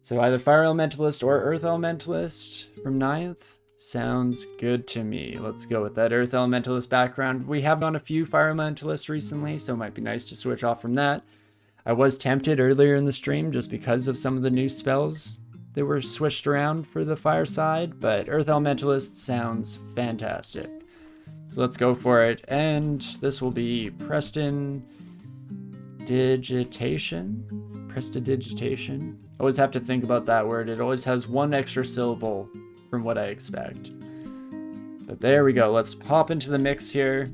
So either Fire Elementalist or Earth Elementalist from 9th. Sounds good to me. Let's go with that Earth Elementalist background. We have done a few Fire Elementalists recently, so it might be nice to switch off from that. I was tempted earlier in the stream just because of some of the new spells that were switched around for the fire side, but Earth Elementalist sounds fantastic. So let's go for it, and this will be Prestidigitation. Always have to think about that word. It always has one extra syllable from what I expect. But there we go. Let's pop into the mix here.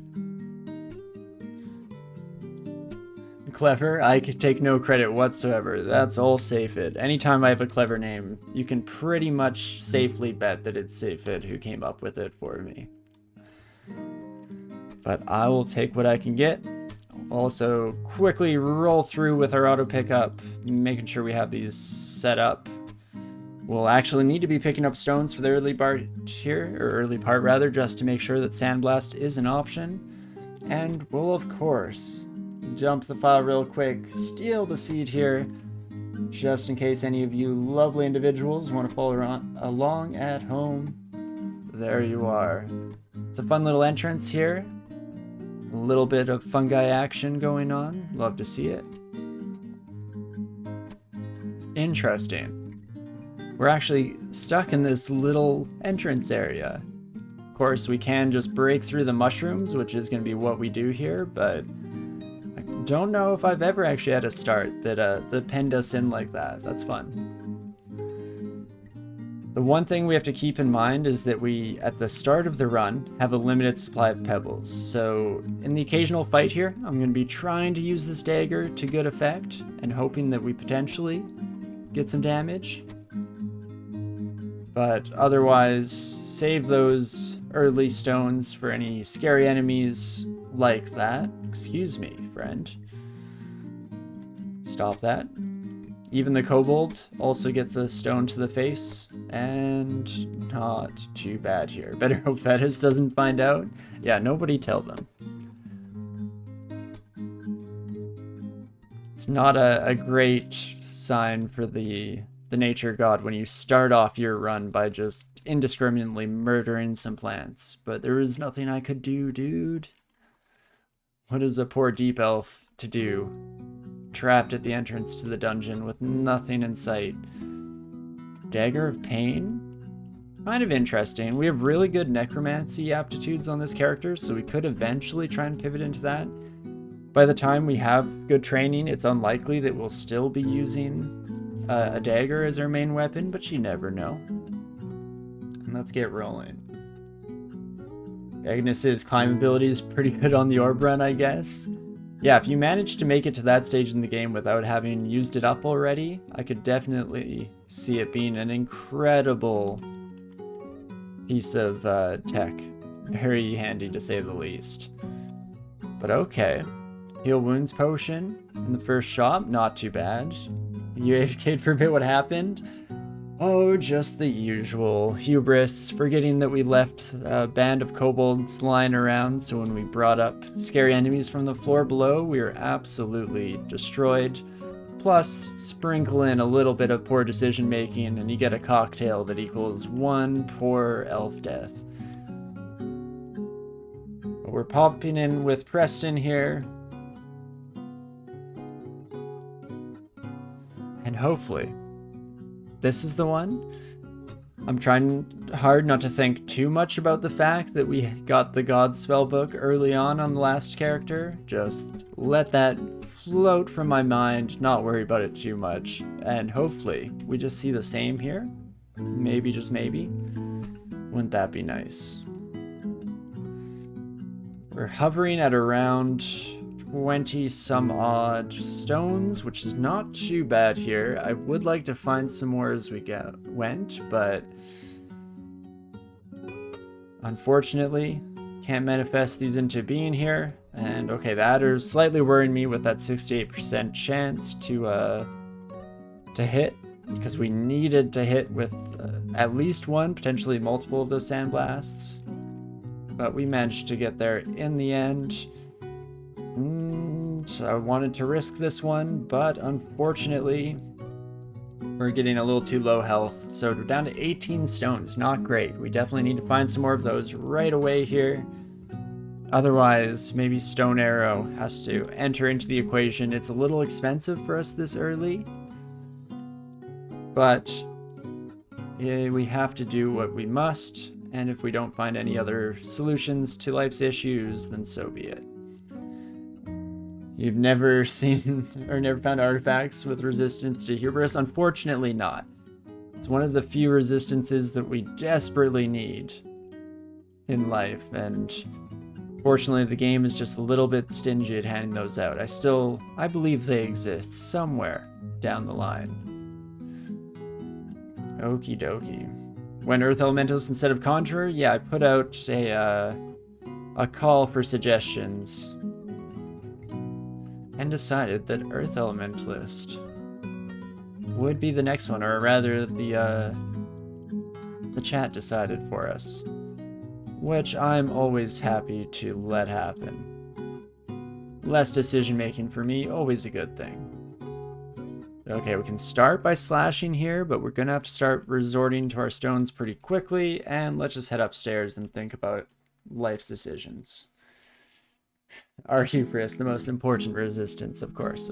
Clever, I could take no credit whatsoever. That's all Safid. Anytime I have a clever name, you can pretty much safely bet that it's Safid who came up with it for me. But I will take what I can get. Also, quickly roll through with our auto pickup, making sure we have these set up. We'll actually need to be picking up stones for the early part here, or early part rather, just to make sure that Sandblast is an option. And we'll, of course, jump the file real quick, steal the seed here, just in case any of you lovely individuals want to follow along at home. There you are. It's a fun little entrance here. A little bit of fungi action going on. Love to see it. Interesting. We're actually stuck in this little entrance area. Of course, we can just break through the mushrooms, which is going to be what we do here, but I don't know if I've ever actually had a start that penned us in like that. That's fun. The one thing we have to keep in mind is that we, at the start of the run, have a limited supply of pebbles. So in the occasional fight here, I'm going to be trying to use this dagger to good effect and hoping that we potentially get some damage. But otherwise, save those early stones for any scary enemies like that. Excuse me, friend. Stop that. Even the kobold also gets a stone to the face, and not too bad here. Better hope Fettis doesn't find out. Yeah, nobody tell them. It's not a great sign for the nature god when you start off your run by just indiscriminately murdering some plants. But there is nothing I could do, dude. What is a poor deep elf to do? Trapped at the entrance to the dungeon with nothing in sight. Dagger of Pain? Kind of interesting. We have really good necromancy aptitudes on this character, so we could eventually try and pivot into that. By the time we have good training, it's unlikely that we'll still be using a dagger as our main weapon, but you never know. And let's get rolling. Agnes's climb ability is pretty good on the orb run, I guess. Yeah, if you manage to make it to that stage in the game without having used it up already, I could definitely see it being an incredible piece of tech. Very handy to say the least. But okay. Heal Wounds potion in the first shop, not too bad. You AFK'd for a bit, what happened? Oh, just the usual. Hubris, forgetting that we left a band of kobolds lying around, so when we brought up scary enemies from the floor below, we were absolutely destroyed. Plus, sprinkle in a little bit of poor decision making, and you get a cocktail that equals one poor elf death. But we're popping in with Preston here. And hopefully, this is the one. I'm trying hard not to think too much about the fact that we got the God spellbook early on the last character. Just let that float from my mind, not worry about it too much. And hopefully, we just see the same here. Maybe, just maybe. Wouldn't that be nice? We're hovering at around 20 some odd stones, which is not too bad here. I would like to find some more as we went, but unfortunately can't manifest these into being here. And okay, the adder's slightly worrying me with that 68% chance to hit, because we needed to hit with at least one, potentially multiple of those sandblasts, but we managed to get there in the end. I wanted to risk this one, but unfortunately, We're getting a little too low health, so we're down to 18 stones. Not great. We definitely need to find some more of those right away here. Otherwise, maybe Stone Arrow has to enter into the equation. It's a little expensive for us this early, but yeah, we have to do what we must, and if we don't find any other solutions to life's issues, then so be it. You've never seen or never found artifacts with resistance to hubris? Unfortunately not. It's one of the few resistances that we desperately need in life, and fortunately the game is just a little bit stingy at handing those out. I believe they exist somewhere down the line. Okie dokie. When Earth Elementalist instead of Conjurer? Yeah, I put out a call for suggestions and decided that Earth Elementalist would be the next one, or rather the chat decided for us, which I'm always happy to let happen. Less decision making for me, always a good thing. Okay, we can start by slashing here, but we're gonna have to start resorting to our stones pretty quickly, and let's just head upstairs and think about life's decisions. Our hubris, the most important resistance, of course.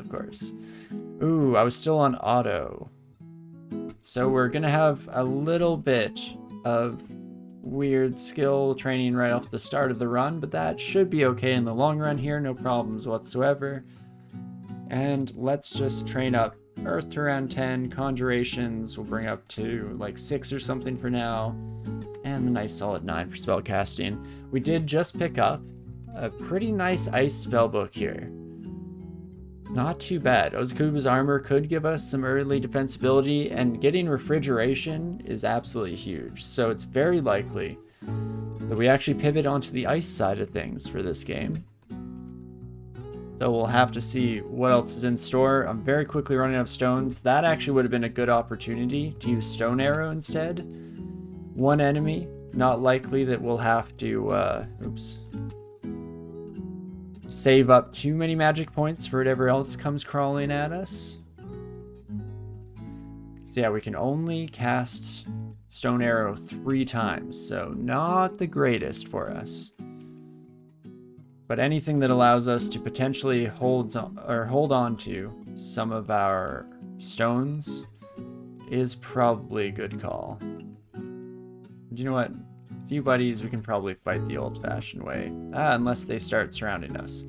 Ooh, I was still on auto. So we're gonna have a little bit of weird skill training right off the start of the run, but that should be okay in the long run here, no problems whatsoever. And let's just train up Earth to around 10, Conjurations we'll bring up to like 6 or something for now, and the nice solid 9 for spellcasting. We did just pick up a pretty nice ice spellbook here. Not too bad. Ozakuba's armor could give us some early defensibility, and getting refrigeration is absolutely huge, so it's very likely that we actually pivot onto the ice side of things for this game. So we'll have to see what else is in store. I'm very quickly running out of stones. That actually would have been a good opportunity to use Stone Arrow instead. One enemy, not likely that we'll have to, save up too many magic points for whatever else comes crawling at us. So yeah, we can only cast Stone Arrow 3 times, so not the greatest for us. But anything that allows us to potentially hold on to some of our stones is probably a good call. Do you know what? With you buddies, we can probably fight the old-fashioned way. Unless they start surrounding us.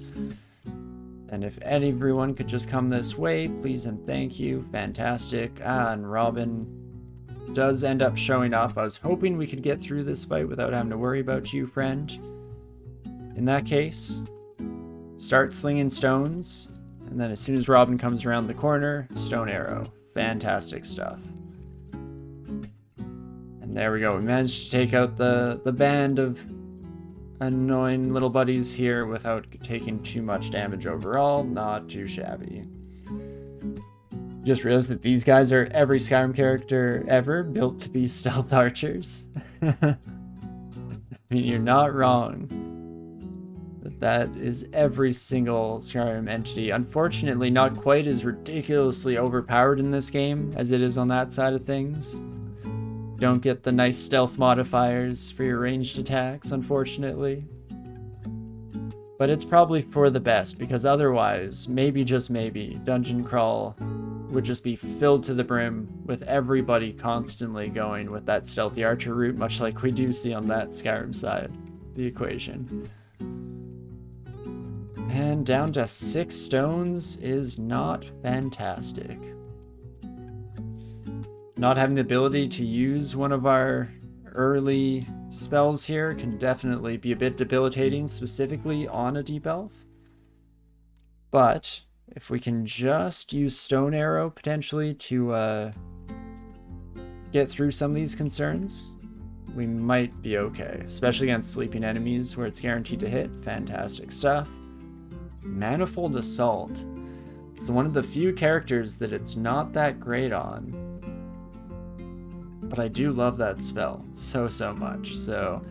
And if everyone could just come this way, please and thank you. Fantastic. And Robin does end up showing up. I was hoping we could get through this fight without having to worry about you, friend. In that case, start slinging stones, and then as soon as Robin comes around the corner, Stone Arrow. Fantastic stuff. And there we go. We managed to take out the band of annoying little buddies here without taking too much damage overall. Not too shabby. Just realized that these guys are every Skyrim character ever built to be stealth archers. I mean, you're not wrong. That is every single Skyrim entity. Unfortunately, not quite as ridiculously overpowered in this game as it is on that side of things. Don't get the nice stealth modifiers for your ranged attacks, unfortunately. But it's probably for the best, because otherwise, maybe just maybe, Dungeon Crawl would just be filled to the brim with everybody constantly going with that stealthy archer route, much like we do see on that Skyrim side of the equation. And down to 6 stones is not fantastic. Not having the ability to use one of our early spells here can definitely be a bit debilitating, specifically on a deep elf. But if we can just use Stone Arrow potentially to get through some of these concerns, we might be okay, especially against sleeping enemies where it's guaranteed to hit. Fantastic stuff. Manifold Assault. It's one of the few characters that it's not that great on, but I do love that spell so much, so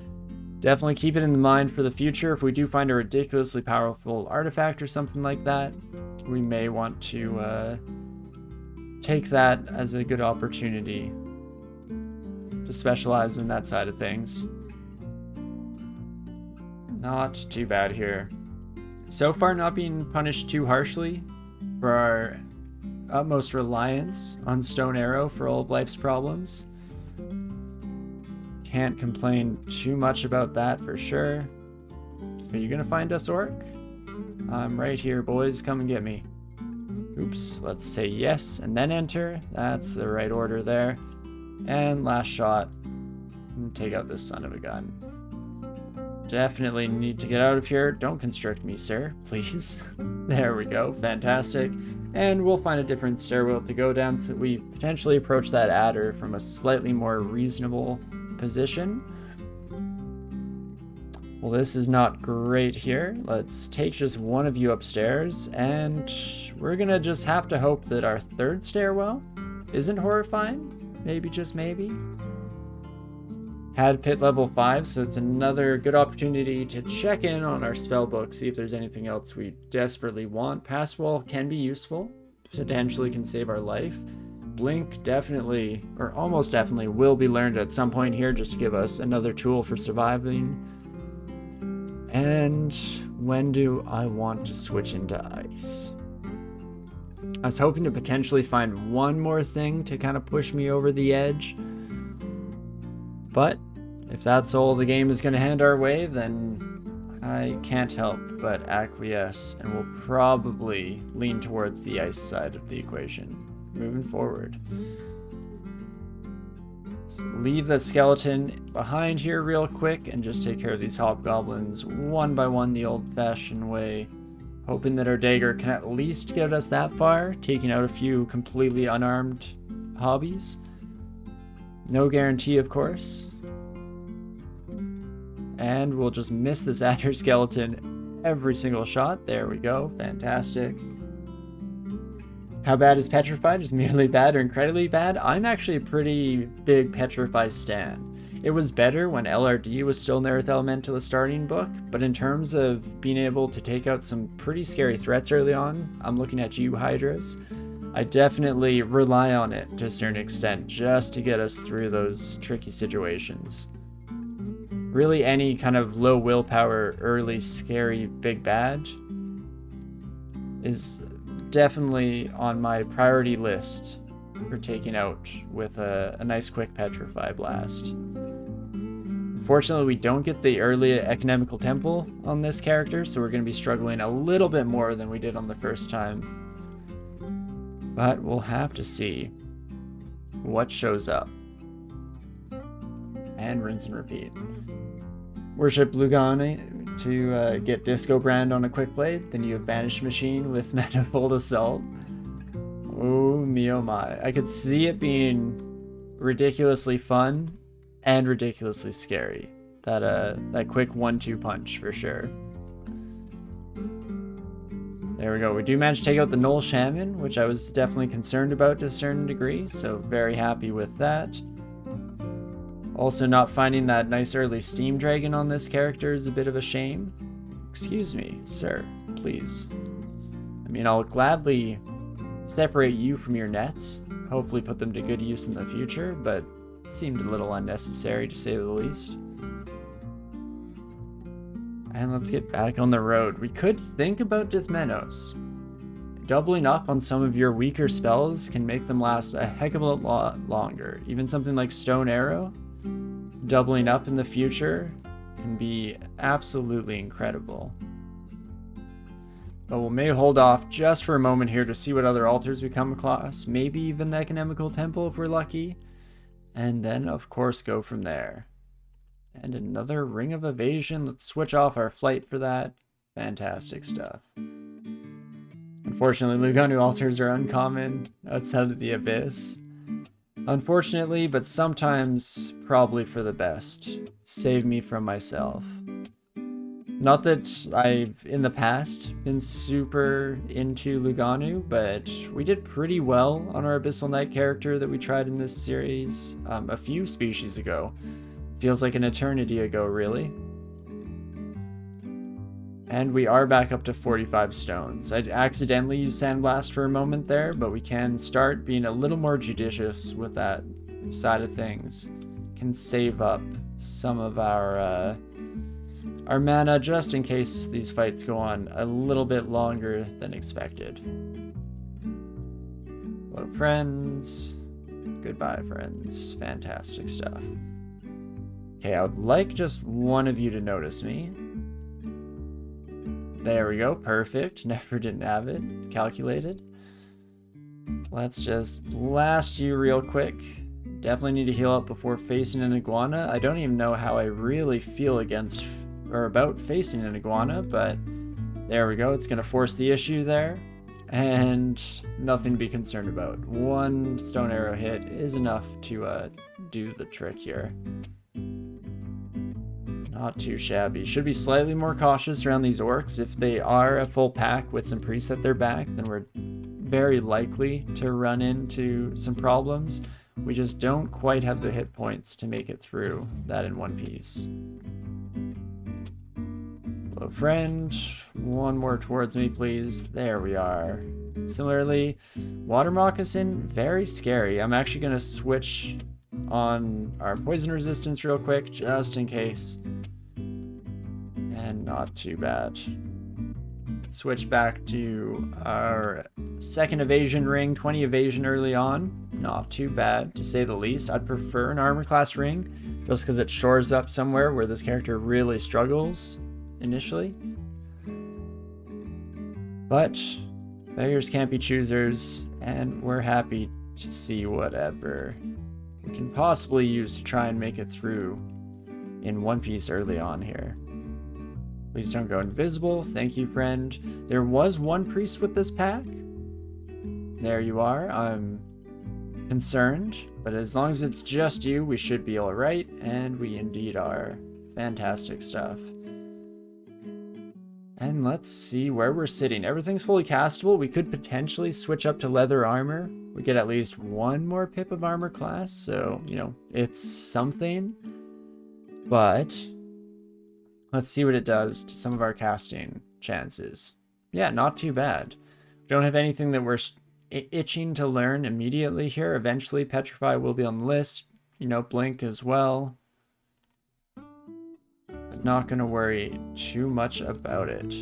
definitely keep it in mind for the future. If we do find a ridiculously powerful artifact or something like that, we may want to take that as a good opportunity to specialize in that side of things. Not too bad here. So far, not being punished too harshly for our utmost reliance on Stone Arrow for all of life's problems. Can't complain too much about that for sure. Are you gonna find us, Orc? I'm right here, boys. Come and get me. Oops, let's say yes and then enter. That's the right order there. And last shot. Take out this son of a gun. Definitely need to get out of here. Don't constrict me, sir, please. There we go. Fantastic. And we'll find a different stairwell to go down so we potentially approach that adder from a slightly more reasonable position. Well, this is not great here. Let's take just one of you upstairs, and we're gonna just have to hope that our third stairwell isn't horrifying. Maybe, just maybe. Had pit level 5, so it's another good opportunity to check in on our spell book, see if there's anything else we desperately want. Pass wall can be useful, potentially can save our life. Blink definitely, or almost definitely, will be learned at some point here just to give us another tool for surviving. And when do I want to switch into ice? I was hoping to potentially find one more thing to kind of push me over the edge. But if that's all the game is going to hand our way, then I can't help but acquiesce, and we'll probably lean towards the ice side of the equation moving forward. Let's leave that skeleton behind here real quick and just take care of these hobgoblins one by one the old-fashioned way, hoping that our dagger can at least get us that far, taking out a few completely unarmed hobbies. No guarantee, of course. And we'll just miss this adder skeleton every single shot. There we go. Fantastic. How bad is Petrified? Is merely bad or incredibly bad? I'm actually a pretty big Petrified stan. It was better when LRD was still in the Earth Elemental starting book, but in terms of being able to take out some pretty scary threats early on, I'm looking at you, Hydras. I definitely rely on it to a certain extent just to get us through those tricky situations. Really, any kind of low willpower, early, scary, big bad is definitely on my priority list for taking out with a nice quick Petrify blast. Unfortunately, we don't get the early Economical Temple on this character, so we're going to be struggling a little bit more than we did on the first time. But we'll have to see what shows up. And rinse and repeat. Worship Lugani to get Disco Brand on a quick blade. Then you have Banished Machine with Manifold Assault. Oh me oh my. I could see it being ridiculously fun and ridiculously scary. That quick 1-2 punch for sure. There we go. We do manage to take out the Knoll Shaman, which I was definitely concerned about to a certain degree, so very happy with that. Also, not finding that nice early Steam Dragon on this character is a bit of a shame. Excuse me, sir, please. I mean, I'll gladly separate you from your nets, hopefully put them to good use in the future, but it seemed a little unnecessary to say the least. And let's get back on the road. We could think about Dithmenos. Doubling up on some of your weaker spells can make them last a heck of a lot longer. Even something like Stone Arrow, doubling up in the future can be absolutely incredible. But we may hold off just for a moment here to see what other altars we come across. Maybe even the Economical Temple if we're lucky. And then, of course, go from there. And another Ring of Evasion. Let's switch off our flight for that. Fantastic stuff. Unfortunately, Luganu altars are uncommon outside of the Abyss. Unfortunately, but sometimes probably for the best. Save me from myself. Not that I've, in the past, been super into Luganu, but we did pretty well on our Abyssal Knight character that we tried in this series a few species ago. Feels like an eternity ago, really. And we are back up to 45 stones. I accidentally used Sandblast for a moment there, but we can start being a little more judicious with that side of things. Can save up some of our mana just in case these fights go on a little bit longer than expected. Hello, friends. Goodbye, friends. Fantastic stuff. Okay, I would like just one of you to notice me. There we go, perfect. Never didn't have it calculated. Let's just blast you real quick. Definitely need to heal up before facing an iguana. I don't even know how I really feel against or about facing an iguana, but there we go. It's gonna force the issue there, and nothing to be concerned about. One stone arrow hit is enough to do the trick here. Not too shabby. Should be slightly more cautious around these orcs. If they are a full pack with some priests at their back, then we're very likely to run into some problems. We just don't quite have the hit points to make it through that in one piece. Hello, friend. One more towards me, please. There we are. Similarly, water moccasin, very scary. I'm actually going to switch on our poison resistance real quick, just in case. And not too bad. Switch back to our second evasion ring, 20 evasion early on. Not too bad, to say the least. I'd prefer an armor class ring, just because it shores up somewhere where this character really struggles initially. But beggars can't be choosers, and we're happy to see whatever we can possibly use to try and make it through in one piece early on here. Please don't go invisible. Thank you, friend. There was one priest with this pack. There you are. I'm concerned, but as long as it's just you, we should be all right, and we indeed are. Fantastic stuff. And let's see where we're sitting. Everything's fully castable. We could potentially switch up to leather armor. We get at least one more pip of armor class, so, you know, it's something. But let's see what it does to some of our casting chances. Yeah, not too bad. We don't have anything that we're itching to learn immediately here. Eventually, Petrify will be on the list. You know, Blink as well. But not going to worry too much about it.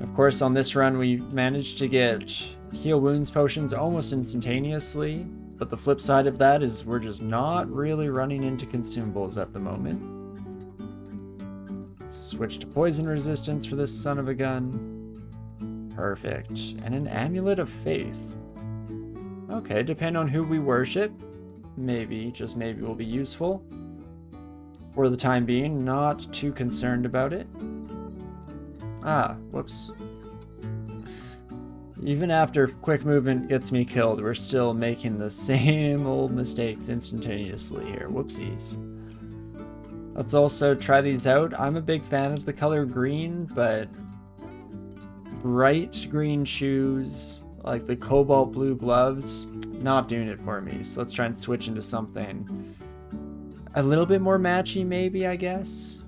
Of course, on this run, we managed to get heal wounds potions almost instantaneously. But the flip side of that is we're just not really running into consumables at the moment. Switch to poison resistance for this son of a gun. Perfect. And an amulet of faith. Okay, depending on who we worship, maybe, just maybe, will be useful. For the time being, not too concerned about it. Ah, whoops. Even after quick movement gets me killed, we're still making the same old mistakes instantaneously here. Whoopsies. Let's also try these out. I'm a big fan of the color green, but bright green shoes, like the cobalt blue gloves, not doing it for me. So let's try and switch into something a little bit more matchy, maybe, I guess.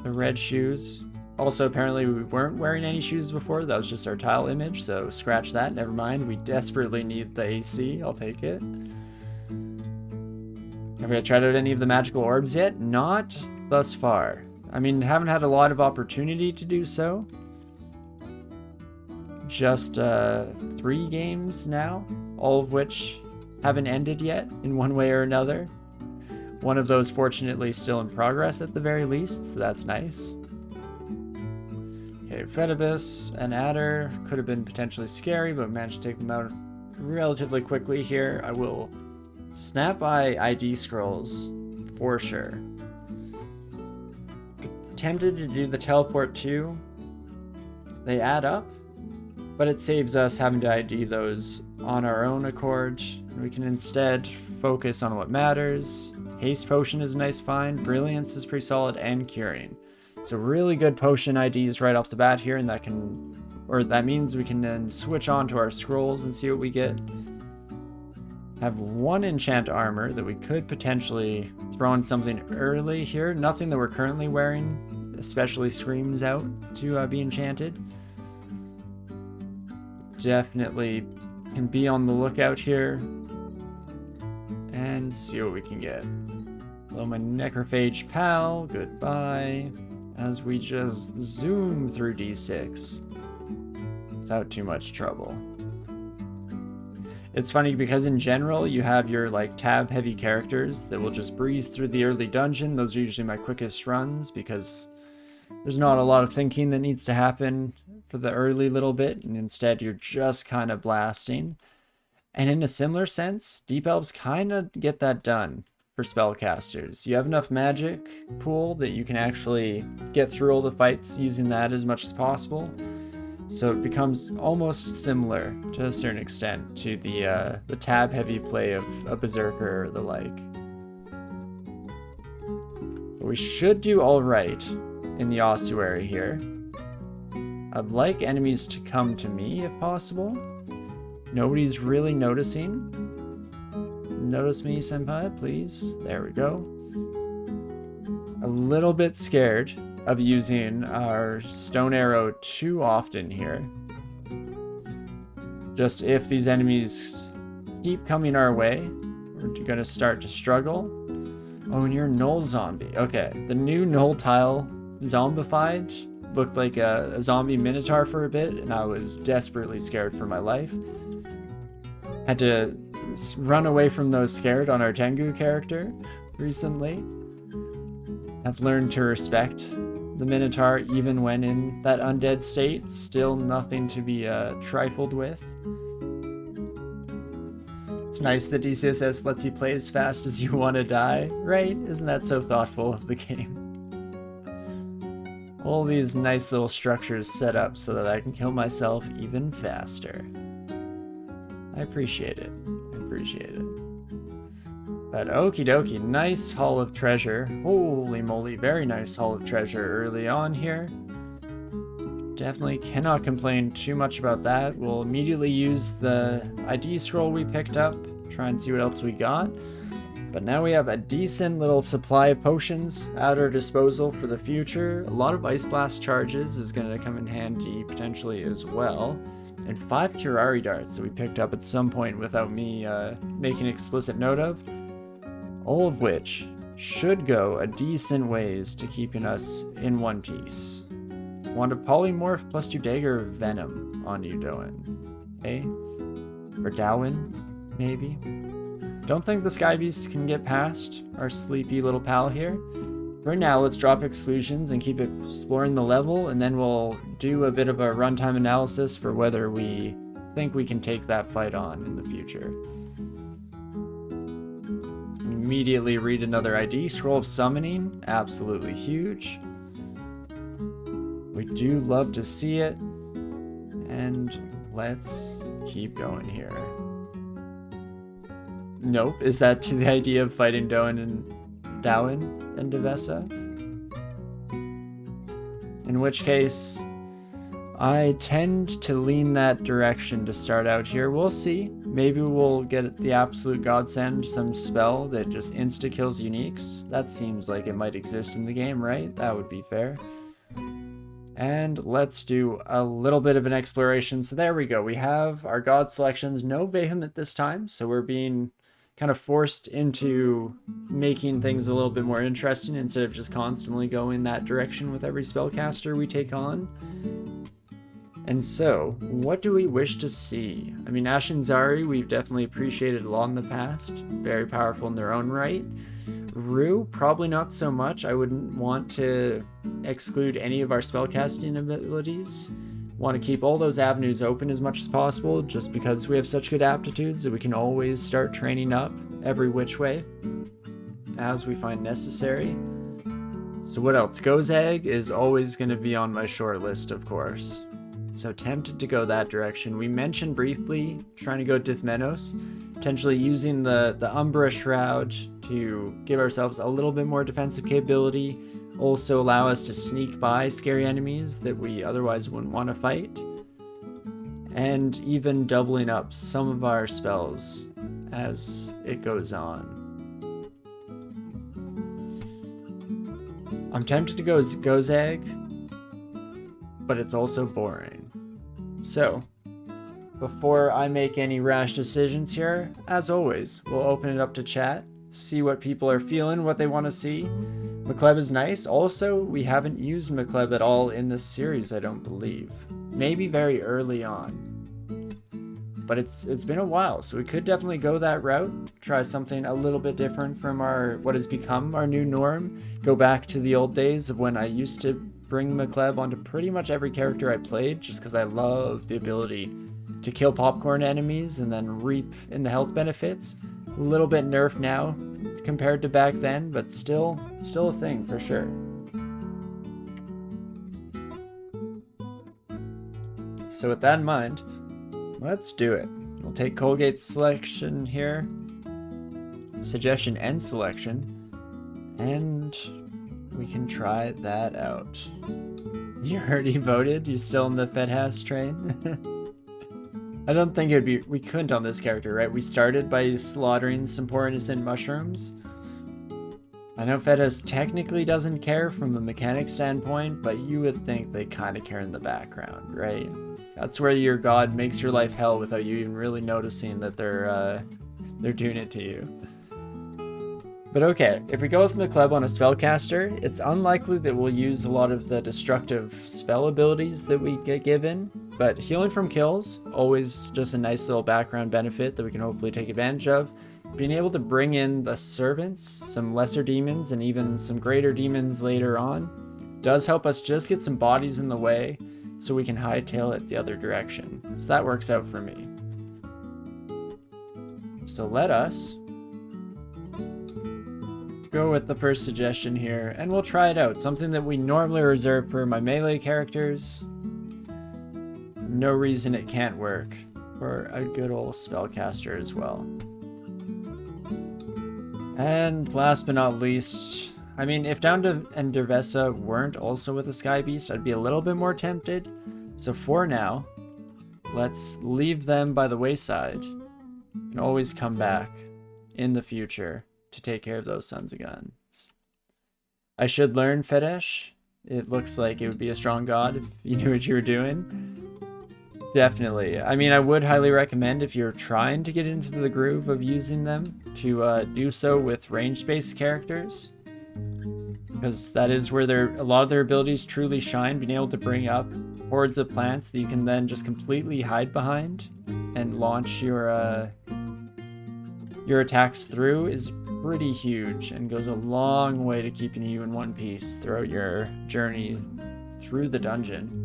The red shoes. Also, apparently we weren't wearing any shoes before. That was just our tile image, so scratch that. Never mind. We desperately need the AC. I'll take it. Have we tried out any of the magical orbs yet? Not thus far. I mean, haven't had a lot of opportunity to do so. Just 3 games now, all of which haven't ended yet in one way or another. One of those, fortunately, still in progress at the very least, so that's nice. Okay, Fetibus and Adder could have been potentially scary, but managed to take them out relatively quickly here. I will snap by ID scrolls for sure. Tempted to do the teleport too. They add up, but it saves us having to ID those on our own accord. And we can instead focus on what matters. Haste potion is a nice find. Brilliance is pretty solid, and curing. So really good potion IDs right off the bat here, and that means we can then switch on to our scrolls and see what we get. Have 1 enchant armor that we could potentially throw in something early here. Nothing that we're currently wearing especially screams out to be enchanted. Definitely can be on the lookout here and see what we can get. Hello, my necrophage pal. Goodbye. As we just zoom through D6 without too much trouble. It's funny because in general you have your like tab heavy characters that will just breeze through the early dungeon. Those are usually my quickest runs because there's not a lot of thinking that needs to happen for the early little bit, and instead you're just kind of blasting. And in a similar sense, Deep Elves kind of get that done for spellcasters. You have enough magic pool that you can actually get through all the fights using that as much as possible. So it becomes almost similar to a certain extent to the tab heavy play of a Berserker or the like. But we should do all right in the ossuary here. I'd like enemies to come to me if possible. Nobody's really noticing. Notice me, senpai, please. There we go. A little bit scared of using our stone arrow too often here. Just if these enemies keep coming our way, we're gonna start to struggle. Oh, and you're Null Zombie. Okay, the new Null tile zombified looked like a zombie minotaur for a bit, and I was desperately scared for my life. Had to run away from those scared on our Tengu character recently. I've learned to respect the minotaur even when in that undead state. Still nothing to be trifled with. It's nice that DCSS lets you play as fast as you want to die, right? Isn't that so thoughtful of the game? All these nice little structures set up so that I can kill myself even faster. I appreciate it. I appreciate it. But okie dokie, nice haul of treasure. Holy moly, very nice haul of treasure early on here. Definitely cannot complain too much about that. We'll immediately use the ID scroll we picked up, try and see what else we got. But now we have a decent little supply of potions at our disposal for the future. A lot of Ice Blast charges is going to come in handy potentially as well. And 5 Curari darts that we picked up at some point without me making explicit note of. All of which should go a decent ways to keeping us in one piece. Wand of Polymorph plus 2 Dagger of Venom on you, Doan. Eh? Or Dowin, maybe? Don't think the Sky Beast can get past our sleepy little pal here. For now, let's drop exclusions and keep exploring the level, and then we'll do a bit of a runtime analysis for whether we think we can take that fight on in the future. Immediately read another ID. Scroll of Summoning, absolutely huge. We do love to see it, and let's keep going here. Nope, is that to the idea of fighting Doan and Devesa? In which case, I tend to lean that direction to start out here. We'll see. Maybe we'll get the absolute godsend, some spell that just insta-kills uniques. That seems like it might exist in the game, right? That would be fair. And let's do a little bit of an exploration. So there we go. We have our god selections. No Behemoth this time, so we're being kind of forced into making things a little bit more interesting instead of just constantly going that direction with every spellcaster we take on. And so, what do we wish to see? I mean, Ashen Zari, we've definitely appreciated a lot in the past. Very powerful in their own right. Rue, probably not so much. I wouldn't want to exclude any of our spellcasting abilities. Want to keep all those avenues open as much as possible, just because we have such good aptitudes that we can always start training up every which way as we find necessary. So what else? Gozag is always going to be on my short list, of course. So tempted to go that direction. We mentioned briefly trying to go Dithmenos, potentially using the Umbra Shroud to give ourselves a little bit more defensive capability, also allow us to sneak by scary enemies that we otherwise wouldn't want to fight, and even doubling up some of our spells as it goes on. I'm tempted to go Gozag, but it's also boring. So, before I make any rash decisions here, as always, we'll open it up to chat, see what people are feeling, what they want to see. McCleb is nice. Also, we haven't used McCleb at all in this series, I don't believe. Maybe very early on. But it's been a while, so we could definitely go that route. Try something a little bit different from what has become our new norm. Go back to the old days of when I used to bring McCleb onto pretty much every character I played, just because I love the ability to kill popcorn enemies and then reap in the health benefits. A little bit nerfed now compared to back then, but still a thing for sure. So with that in mind, let's do it. We'll take Colgate's selection here, suggestion and selection, and we can try that out. You already voted? You still in the FedHass train? I don't think it'd be, we couldn't on this character, right? We started by slaughtering some poor innocent mushrooms. I know FedHass technically doesn't care from a mechanic standpoint, but you would think they kind of care in the background, right? That's where your god makes your life hell without you even really noticing that they're doing it to you. But okay, if we go with McCleb on a spellcaster, it's unlikely that we'll use a lot of the destructive spell abilities that we get given, but healing from kills, always just a nice little background benefit that we can hopefully take advantage of. Being able to bring in the servants, some lesser demons, and even some greater demons later on, does help us just get some bodies in the way, so we can hightail it the other direction. So that works out for me. So let us go with the first suggestion here, and we'll try it out. Something that we normally reserve for my melee characters. No reason it can't work for a good old spellcaster as well. And last but not least, I mean, if Down and Dervessa weren't also with the Sky Beast, I'd be a little bit more tempted. So for now, let's leave them by the wayside and always come back in the future to take care of those sons of guns. I should learn Fedesh. It looks like it would be a strong god if you knew what you were doing. Definitely. I mean, I would highly recommend if you're trying to get into the groove of using them to do so with range-based characters. Because that is where a lot of their abilities truly shine. Being able to bring up hordes of plants that you can then just completely hide behind and launch your attacks through is pretty huge and goes a long way to keeping you in one piece throughout your journey through the dungeon.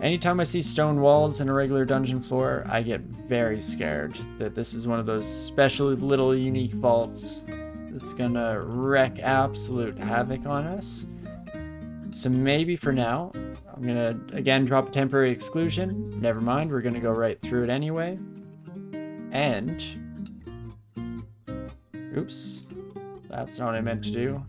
Anytime I see stone walls in a regular dungeon floor, I get very scared that this is one of those special little unique vaults that's gonna wreak absolute havoc on us. So maybe for now, I'm gonna again drop a temporary exclusion. Never mind, we're gonna go right through it anyway. And oops, that's not what I meant to do.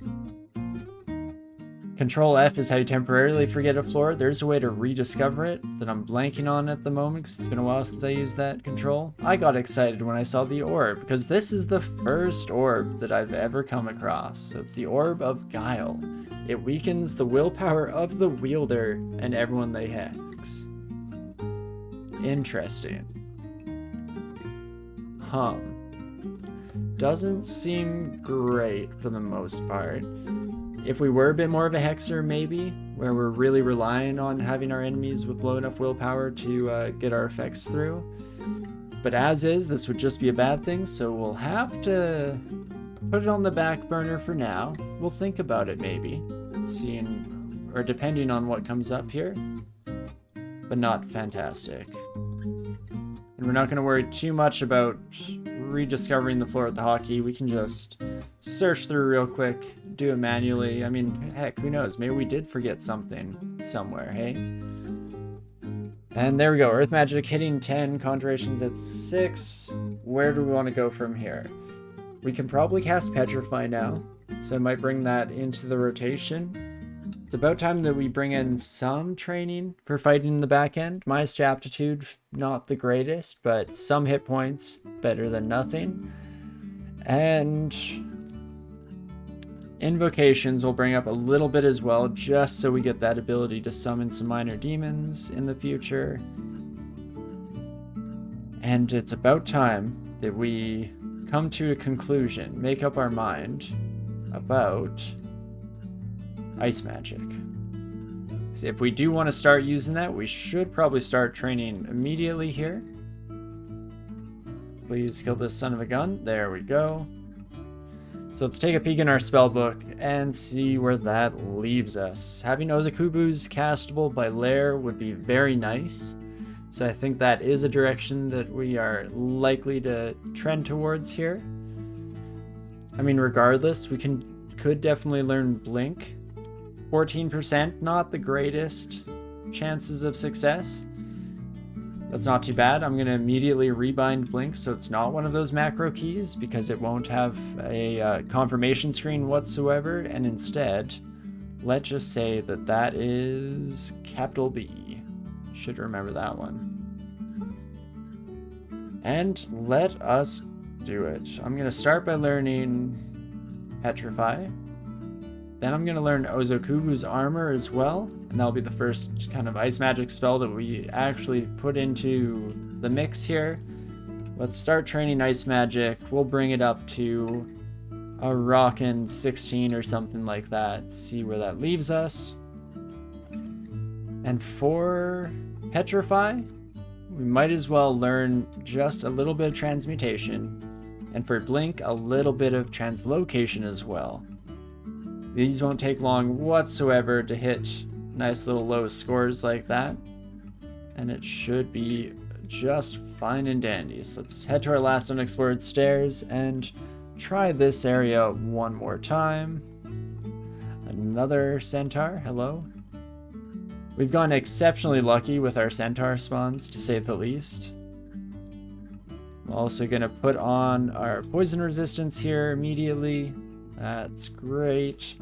Control F is how you temporarily forget a floor. There's a way to rediscover it that I'm blanking on at the moment because it's been a while since I used that control. I got excited when I saw the orb because this is the first orb that I've ever come across. So it's the Orb of Guile. It weakens the willpower of the wielder and everyone they hex. Interesting. Doesn't seem great for the most part. If we were a bit more of a hexer, maybe, where we're really relying on having our enemies with low enough willpower to get our effects through. But as is, this would just be a bad thing, so we'll have to put it on the back burner for now. We'll think about it maybe, seeing, or depending on what comes up here, but not fantastic. And we're not going to worry too much about rediscovering the floor with the hotkey. We can just search through real quick, do it manually. I mean, heck, who knows? Maybe we did forget something somewhere, hey? And there we go. Earth Magic hitting 10, Conjurations at 6. Where do we want to go from here? We can probably cast Petrify now, so I might bring that into the rotation. It's about time that we bring in some training for fighting in the back end. Minus to aptitude, not the greatest, but some hit points, better than nothing. And Invocations will bring up a little bit as well, just so we get that ability to summon some minor demons in the future. And it's about time that we come to a conclusion, make up our mind about ice magic. So if we do want to start using that, we should probably start training immediately here. Please kill this son of a gun. There we go. So let's take a peek in our spellbook and see where that leaves us. Having Ozokubu's castable by Lair would be very nice. So I think that is a direction that we are likely to trend towards here. I mean, regardless, we could definitely learn Blink. 14%, not the greatest chances of success. That's not too bad. I'm going to immediately rebind Blink so it's not one of those macro keys because it won't have a confirmation screen whatsoever. And instead, let's just say that that is capital B. Should remember that one. And let us do it. I'm going to start by learning Petrify. Then I'm going to learn Ozokubu's armor as well, and that'll be the first kind of ice magic spell that we actually put into the mix here. Let's start training ice magic. We'll bring it up to a rockin' 16 or something like that. See where that leaves us. And for Petrify, we might as well learn just a little bit of transmutation, and for Blink, a little bit of translocation as well. These won't take long whatsoever to hit nice little low scores like that. And it should be just fine and dandy. So let's head to our last unexplored stairs and try this area one more time. Another centaur, hello. We've gotten exceptionally lucky with our centaur spawns, to say the least. I'm also going to put on our poison resistance here immediately. That's great.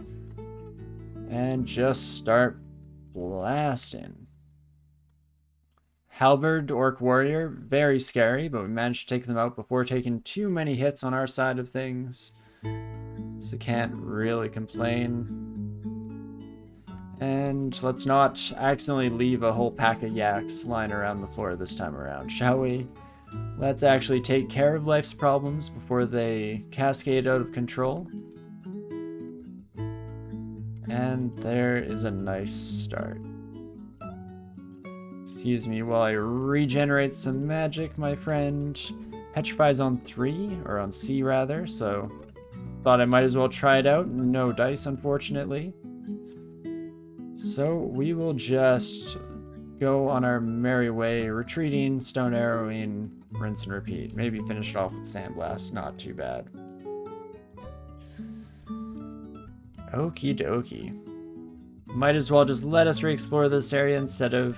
And just start blasting. Halberd, Orc Warrior, very scary, but we managed to take them out before taking too many hits on our side of things. So can't really complain. And let's not accidentally leave a whole pack of yaks lying around the floor this time around, shall we? Let's actually take care of life's problems before they cascade out of control. And there is a nice start. Excuse me while I regenerate some magic, my friend. Petrify's on 3, or on C rather, so thought I might as well try it out. No dice, unfortunately. So we will just go on our merry way, retreating, stone arrowing, rinse and repeat. Maybe finish it off with sandblast, not too bad. Okie dokie. Might as well just let us re-explore this area instead of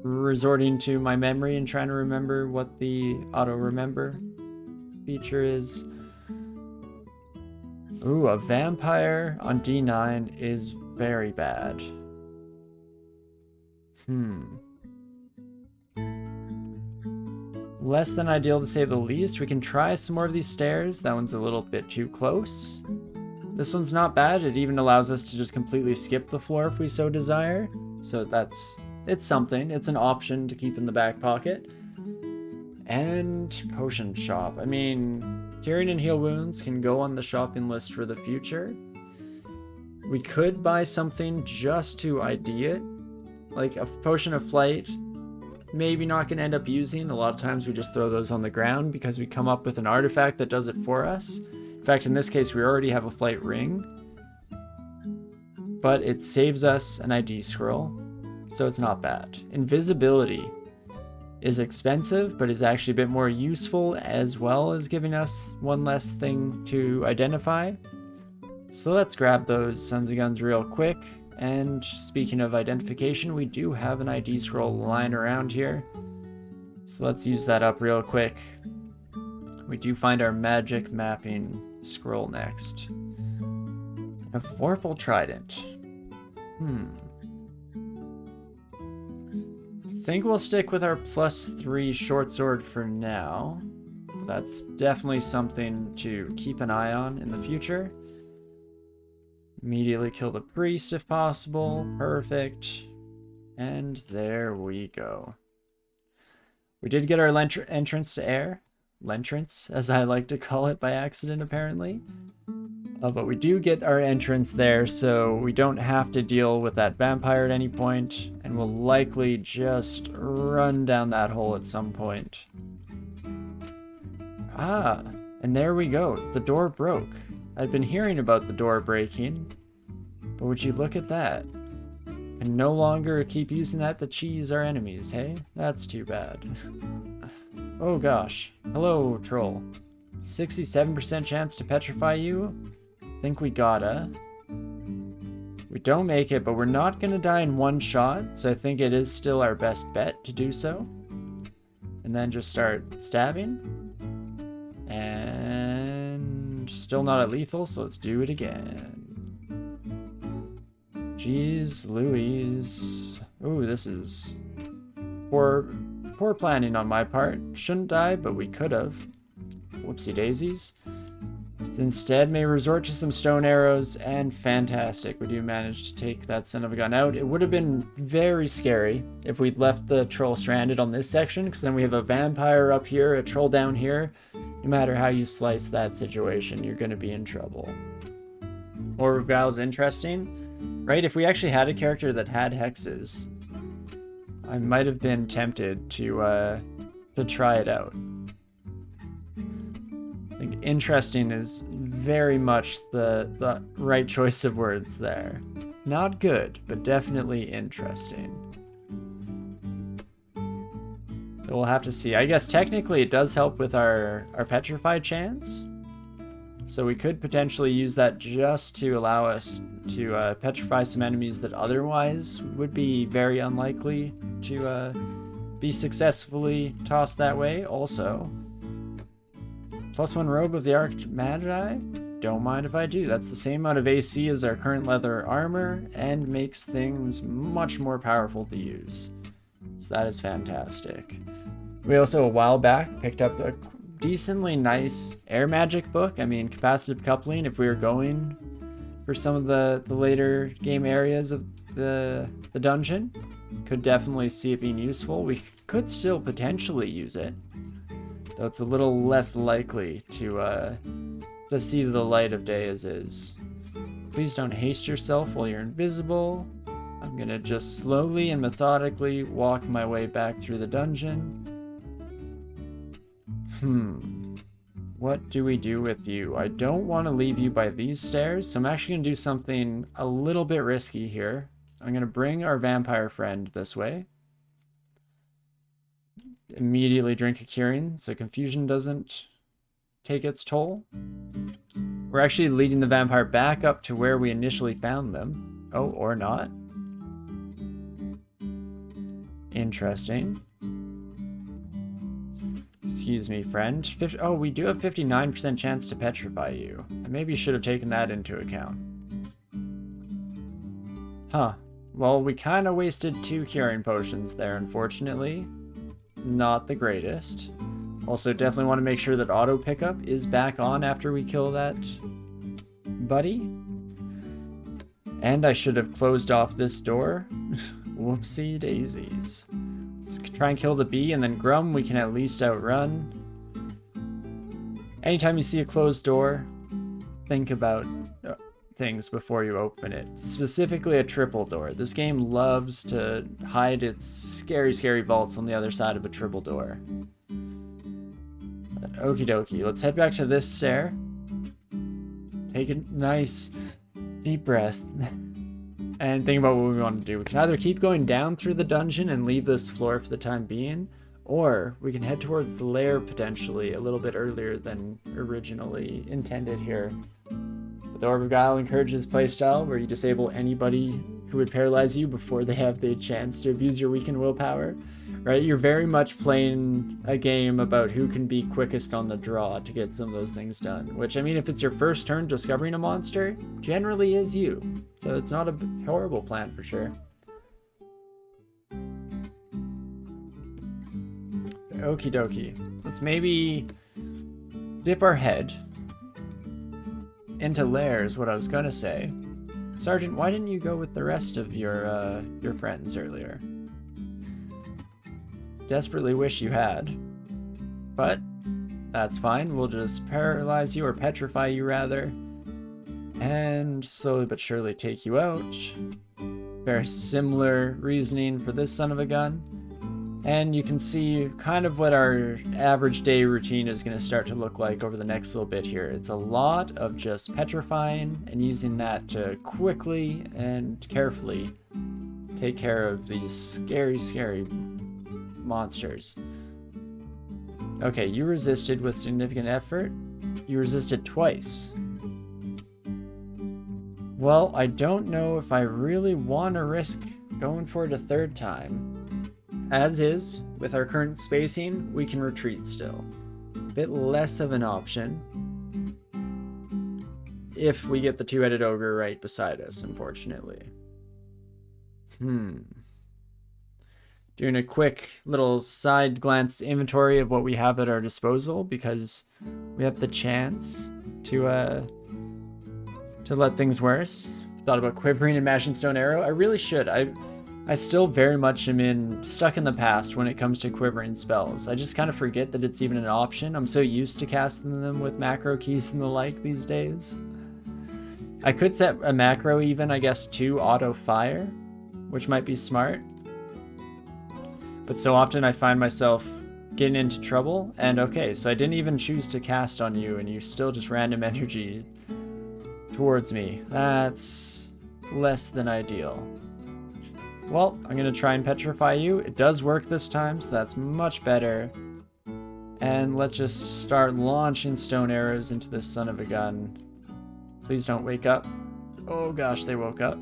resorting to my memory and trying to remember what the auto-remember feature is. Ooh, a vampire on D9 is very bad. Less than ideal to say the least. We can try some more of these stairs. That one's a little bit too close. This one's not bad. It even allows us to just completely skip the floor if we so desire. So it's something. It's an option to keep in the back pocket. And potion shop. I mean, curing and heal wounds can go on the shopping list for the future. We could buy something just to ID it. Like a potion of flight. Maybe not going to end up using. A lot of times we just throw those on the ground because we come up with an artifact that does it for us. In fact, in this case, we already have a flight ring, but it saves us an ID scroll, so it's not bad. Invisibility is expensive, but is actually a bit more useful, as well as giving us one less thing to identify. So let's grab those Sons of Guns real quick. And speaking of identification, we do have an ID scroll lying around here. So let's use that up real quick. We do find our magic mapping scroll next. A Vorpal Trident. I think we'll stick with our +3 short sword for now. That's definitely something to keep an eye on in the future. Immediately kill the priest if possible. Perfect. And there we go. We did get our entrance to air. Lentrance, as I like to call it by accident, apparently. But we do get our entrance there, so we don't have to deal with that vampire at any point, and we'll likely just run down that hole at some point. Ah, and there we go. The door broke. I've been hearing about the door breaking, but would you look at that? And no longer keep using that to cheese our enemies, hey? That's too bad. Oh gosh. Hello, troll. 67% chance to petrify you? Think we gotta. We don't make it, but we're not gonna die in one shot, so I think it is still our best bet to do so. And then just start stabbing. And still not at lethal, so let's do it again. Jeez Louise. Ooh, this is poor planning on my part. Shouldn't die, but we could have. Whoopsie daisies. Instead, may resort to some stone arrows, and fantastic. We do manage to take that son of a gun out. It would have been very scary if we'd left the troll stranded on this section, because then we have a vampire up here, a troll down here. No matter how you slice that situation, you're going to be in trouble. Orb of Guile is interesting, right? If we actually had a character that had hexes, I might have been tempted to try it out. I think interesting is very much the right choice of words there. Not good, but definitely interesting. We'll have to see. I guess technically it does help with our petrify chance. So we could potentially use that just to allow us to petrify some enemies that otherwise would be very unlikely to be successfully tossed that way. Also, +1 robe of the Archmagi? Don't mind if I do. That's the same amount of AC as our current leather armor and makes things much more powerful to use. So that is fantastic. We also, a while back, picked up a decently nice air magic book. I mean, capacitive coupling, if we were going for some of the later game areas of the dungeon, could definitely see it being useful. We could still potentially use it, though it's a little less likely to see the light of day as is. Please don't haste yourself while you're invisible. I'm gonna just slowly and methodically walk my way back through the dungeon. What do we do with you? I don't want to leave you by these stairs, so I'm actually gonna do something a little bit risky here. I'm gonna bring our vampire friend this way. Immediately drink a curing so confusion doesn't take its toll. We're actually leading the vampire back up to where we initially found them. Oh, or not. Interesting. Excuse me, friend. Oh, we do have 59% chance to petrify you. I maybe should have taken that into account. Huh. Well, we kind of wasted 2 curing potions there, unfortunately. Not the greatest. Also, definitely want to make sure that auto pickup is back on after we kill that buddy. And I should have closed off this door. Whoopsie daisies. Let's try and kill the bee, and then Grum we can at least outrun. Anytime you see a closed door, think about things before you open it. Specifically a triple door. This game loves to hide its scary, scary vaults on the other side of a triple door. But okie dokie, let's head back to this stair. Take a nice deep breath. And think about what we want to do. We can either keep going down through the dungeon and leave this floor for the time being, or we can head towards the lair potentially a little bit earlier than originally intended here. But the Orb of Guile encourages playstyle where you disable anybody who would paralyze you before they have the chance to abuse your weakened willpower. Right? You're very much playing a game about who can be quickest on the draw to get some of those things done. Which, I mean, if it's your first turn discovering a monster, generally is you. So it's not a horrible plan for sure. Okie dokie. Let's maybe dip our head into lairs, what I was gonna say. Sergeant, why didn't you go with the rest of your friends earlier? Desperately wish you had. But that's fine. We'll just paralyze you, or petrify you rather, and slowly but surely take you out. Very similar reasoning for this son of a gun. And you can see kind of what our average day routine is going to start to look like over the next little bit here. It's a lot of just petrifying and using that to quickly and carefully take care of these scary, scary monsters. Okay, you resisted with significant effort. You resisted twice. Well, I don't know if I really want to risk going for it a third time. As is, with our current spacing, we can retreat still. A bit less of an option if we get the two-headed ogre right beside us, unfortunately. Doing a quick little side glance inventory of what we have at our disposal, because we have the chance to let things worse. Thought about quivering and mashing stone arrow. I really should. I still very much am stuck in the past when it comes to quivering spells. I just kind of forget that it's even an option. I'm so used to casting them with macro keys and the like these days. I could set a macro even, I guess, to auto fire, which might be smart. But so often I find myself getting into trouble, and okay, so I didn't even choose to cast on you, and you still just random energy towards me. That's less than ideal. Well, I'm going to try and petrify you. It does work this time, so that's much better. And let's just start launching stone arrows into this son of a gun. Please don't wake up. Oh gosh, they woke up.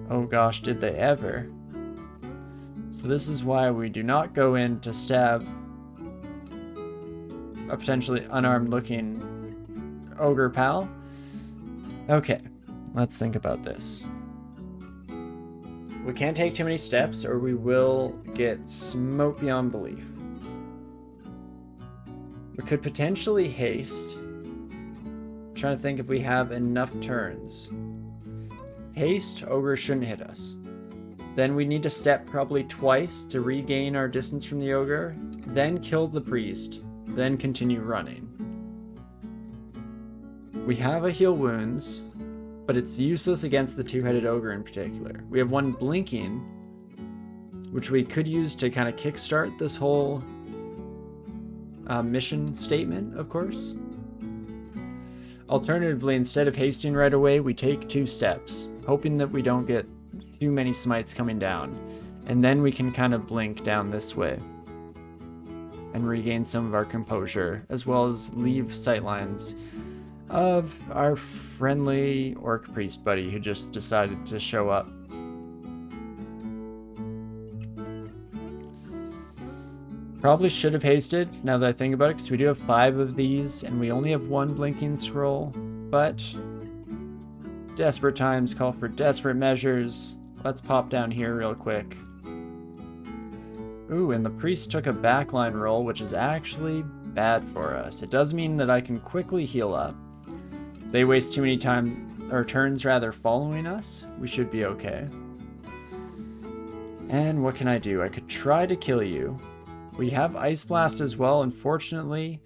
Oh gosh, did they ever. So this is why we do not go in to stab a potentially unarmed looking ogre pal. Okay, let's think about this. We can't take too many steps or we will get smoked beyond belief. We could potentially haste. I'm trying to think if we have enough turns. Haste, ogre shouldn't hit us. Then we need to step probably twice to regain our distance from the ogre, then kill the priest, then continue running. We have a heal wounds, but it's useless against the two-headed ogre in particular. We have one blinking, which we could use to kind of kickstart this whole mission statement, of course. Alternatively, instead of hasting right away, we take 2 steps, hoping that we don't get too many smites coming down, and then we can kind of blink down this way and regain some of our composure, as well as leave sightlines of our friendly orc priest buddy who just decided to show up. Probably should have hasted, now that I think about it, because we do have 5 of these and we only have 1 blinking scroll, but desperate times call for desperate measures. Let's pop down here real quick. Ooh, and the priest took a backline roll, which is actually bad for us. It does mean that I can quickly heal up. If they waste too many turns rather following us, we should be okay. And what can I do? I could try to kill you. We have Ice Blast as well. Unfortunately,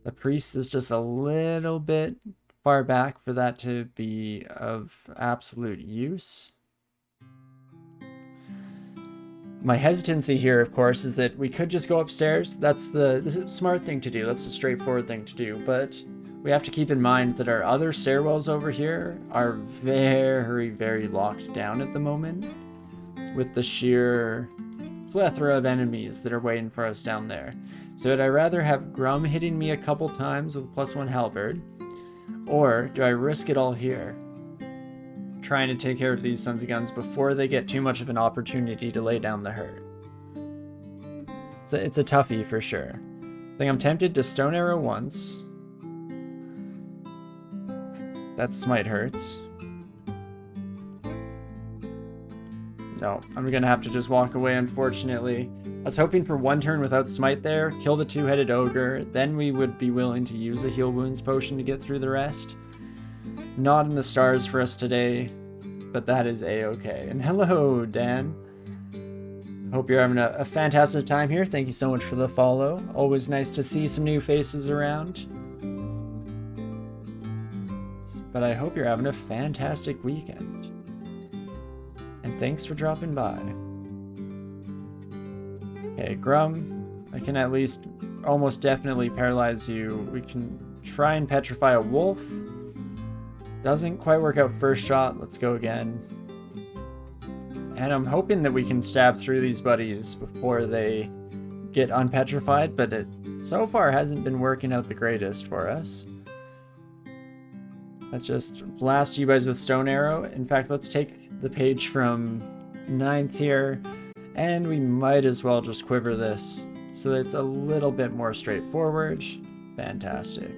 the priest is just a little bit far back for that to be of absolute use. My hesitancy here, of course, is that we could just go upstairs. That's the smart thing to do. That's the straightforward thing to do. But we have to keep in mind that our other stairwells over here are very, very locked down at the moment, with the sheer plethora of enemies that are waiting for us down there. So would I rather have Grum hitting me a couple times with +1 halberd, or do I risk it all here, trying to take care of these sons of guns before they get too much of an opportunity to lay down the hurt? It's a toughie for sure. I think I'm tempted to stone arrow once. That smite hurts. No, I'm gonna have to just walk away, unfortunately. I was hoping for 1 turn without smite there, kill the two-headed ogre, then we would be willing to use a heal wounds potion to get through the rest. not in the stars for us today, but that is a-okay. And hello, Dan. Hope you're having a fantastic time here. Thank you so much for the follow. Always nice to see some new faces around. But I hope you're having a fantastic weekend. And thanks for dropping by. Okay, Grum, I can at least almost definitely paralyze you. We can try and petrify a wolf. Doesn't quite work out first shot. Let's go again. And I'm hoping that we can stab through these buddies before they get unpetrified, but it so far hasn't been working out the greatest for us. Let's just blast you guys with Stone Arrow. In fact, let's take the page from 9th here, and we might as well just quiver this so that it's a little bit more straightforward. Fantastic.